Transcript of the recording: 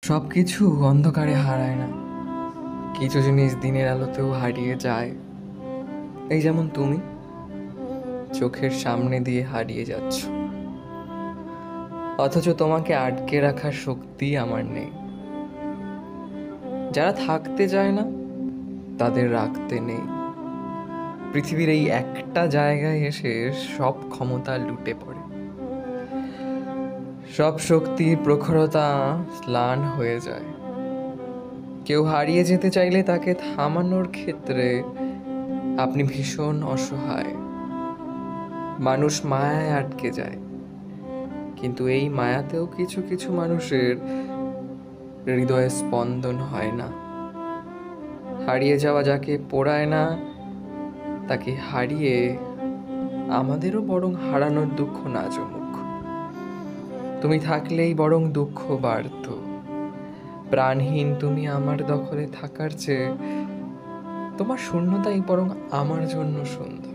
সব কিছু অন্ধকারে হারায় না, কিছু জিনিস দিনের আলোতেও হারিয়ে যায়। এই যেমন তুমি চোখের সামনে দিয়ে হারিয়ে যাচ্ছ, অথচ তোমাকে আটকে রাখার শক্তি আমার নেই। যারা থাকতে চায় না তাদের রাখতে নেই। পৃথিবীর এই একটা জায়গায় এসে সব ক্ষমতা লুটে পড়ে, সব শক্তির প্রখরতা ম্লান হয়ে যায়। কেউ হারিয়ে যেতে চাইলে তাকে থামানোর ক্ষেত্রে আপনি ভীষণ অসহায়। মানুষ মায়ায় আটকে যায়, কিন্তু এই মায়াতেও কিছু কিছু মানুষের হৃদয়ে স্পন্দন হয় না। হারিয়ে যাওয়া যাকে পোড়ায় না, তাকে হারিয়ে আমাদেরও বরং হারানোর দুঃখ না জমুক। তুমি থাকলেই বরং দুঃখ বাড়ত। প্রাণহীন তুমি আমার দখলে থাকার চেয়ে তোমার শূন্যতাই বরং আমার জন্য সুন্দর।